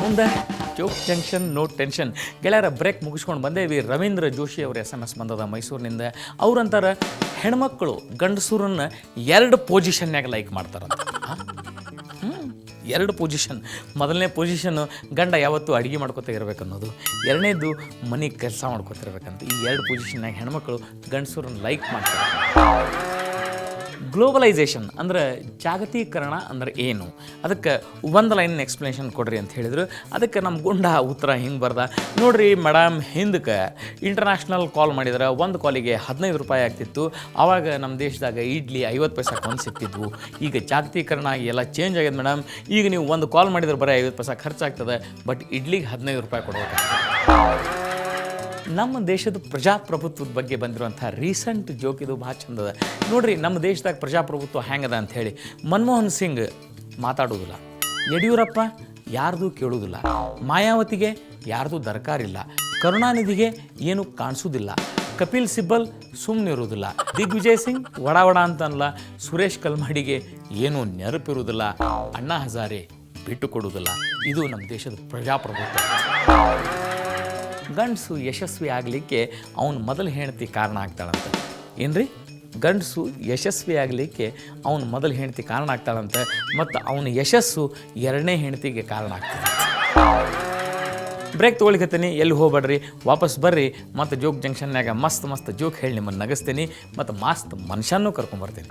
ಮುಂದೆ joke junction no tension ಗೆಳೆಯರ break ಮುಗಿಸ್ಕೊಂಡು ಬಂದೇವಿ. ರವೀಂದ್ರ ಜೋಶಿ ಅವ್ರ SMS ಬಂದದ ಮೈಸೂರಿನಿಂದ. ಅವ್ರಂತಾರೆ ಹೆಣ್ಮಕ್ಳು ಗಂಡಸೂರನ್ನು 2 ಪೊಸಿಷನ್ಯಾಗ ಲೈಕ್ ಮಾಡ್ತಾರಂತ. 2 ಪೊಸಿಷನ್. ಮೊದಲನೇ ಪೊಸಿಷನ್ನು ಗಂಡ ಯಾವತ್ತೂ ಅಡುಗೆ ಮಾಡ್ಕೊತಾ ಇರಬೇಕನ್ನೋದು, ಎರಡನೇದು ಮನೆಗೆ ಕೆಲಸ ಮಾಡ್ಕೊತಿರ್ಬೇಕಂತ. ಈ 2 ಪೊಸಿಷನ್ನಾಗ ಹೆಣ್ಮಕ್ಳು ಗಂಡಸೂರನ್ನು ಲೈಕ್ ಮಾಡ್ತಾರೆ. ಗ್ಲೋಬಲೈಸೇಷನ್ ಅಂದ್ರೆ ಜಾಗತೀಕರಣ ಅಂದ್ರೆ ಏನು, ಅದಕ್ಕೆ ಒಂದು ಲೈನ್ ಎಕ್ಸ್ಪ್ಲನೇಷನ್ ಕೊಡ್ರಿ ಅಂತ ಹೇಳಿದರು. ಅದಕ್ಕೆ ನಮ್ಮ ಗುಂಡ ಉತ್ತರ ಹಿಂಗೆ ಬರ್ದ, ನೋಡ್ರಿ ಮೇಡಮ್, ಹಿಂದಕ್ಕೆ ಇಂಟರ್ನ್ಯಾಷನಲ್ ಕಾಲ್ ಮಾಡಿದ್ರೆ ಒಂದು ಕಾಲಿಗೆ 15 ರೂಪಾಯಿ ಆಗ್ತಿತ್ತು. ಆವಾಗ ನಮ್ಮ ದೇಶದಾಗ ಇಡ್ಲಿ 50 ಪೈಸಕ್ಕೆ ಒಂದು ಸಿಗ್ತಿದ್ವು. ಈಗ ಜಾಗತೀಕರಣ ಎಲ್ಲ ಚೇಂಜ್ ಆಗ್ಯದ ಮೇಡಮ್. ಈಗ ನೀವು ಒಂದು ಕಾಲ್ ಮಾಡಿದ್ರೆ ಬರೀ 50 ಪೈಸೆ ಖರ್ಚಾಗ್ತದೆ, ಬಟ್ ಇಡ್ಲಿಗೆ 15 ರೂಪಾಯಿ ಕೊಡಬೇಕಾಗ್ತದೆ. ನಮ್ಮ ದೇಶದ ಪ್ರಜಾಪ್ರಭುತ್ವದ ಬಗ್ಗೆ ಬಂದಿರುವಂಥ ರೀಸೆಂಟ್ ಜೋಕ್ ಇದು ಭಾಳ ಚಂದದ. ನೋಡ್ರಿ, ನಮ್ಮ ದೇಶದಾಗ ಪ್ರಜಾಪ್ರಭುತ್ವ ಹೆಂಗದ ಅಂಥೇಳಿ. ಮನಮೋಹನ್ ಸಿಂಗ್ ಮಾತಾಡೋದಿಲ್ಲ, ಯಡಿಯೂರಪ್ಪ ಯಾರ್ದು ಕೇಳೋದಿಲ್ಲ, ಮಾಯಾವತಿಗೆ ಯಾರ್ದು ದರಕಾರಿಲ್ಲ, ಕರುಣಾನಿಧಿಗೆ ಏನು ಕಾಣಿಸೋದಿಲ್ಲ, ಕಪಿಲ್ ಸಿಬ್ಬಲ್ ಸುಮ್ಮನೆ ಇರೋದಿಲ್ಲ, ದಿಗ್ವಿಜಯ್ ಸಿಂಗ್ ವಡ ವಡ ಅಂತನಲ್ಲ, ಸುರೇಶ್ ಕಲ್ಮಾಡಿಗೆ ಏನೂ ನೆನಪಿರುವುದಿಲ್ಲ, ಅಣ್ಣಾ ಹಜಾರೆ ಬಿಟ್ಟು ಕೊಡೋದಿಲ್ಲ. ಇದು ನಮ್ಮ ದೇಶದ ಪ್ರಜಾಪ್ರಭುತ್ವ. ಗಂಡಸು ಯಶಸ್ವಿ ಆಗಲಿಕ್ಕೆ ಅವನ ಮೊದಲು ಹೆಂಡತಿ ಕಾರಣ ಆಗ್ತಾಳಂತೆ. ಏನ್ರಿ, ಗಂಡಸು ಯಶಸ್ವಿ ಆಗಲಿಕ್ಕೆ ಅವನ ಮೊದಲು ಹೆಂಡತಿ ಕಾರಣ ಆಗ್ತಾಳಂತೆ, ಮತ್ತು ಅವನ ಯಶಸ್ಸು 2ನೇ ಹೆಂಡತಿಗೆ ಕಾರಣ ಆಗ್ತದೆ. ಬ್ರೇಕ್ ತೊಗೊಳಿಕತ್ತೀನಿ, ಎಲ್ಲಿ ಹೋಗ್ಬೇಡ್ರಿ, ವಾಪಸ್ ಬರ್ರಿ. ಮತ್ತು ಜೋಕ್ ಜಂಕ್ಷನ್ಯಾಗ ಮಸ್ತ್ ಜೋಕ್ ಹೇಳಿ ನಿಮ್ಮನ್ನು ನಗಿಸ್ತೀನಿ, ಮತ್ತು ಮಸ್ತ್ ಮನುಷ್ಯನೂ ಕರ್ಕೊಂಬರ್ತೀನಿ.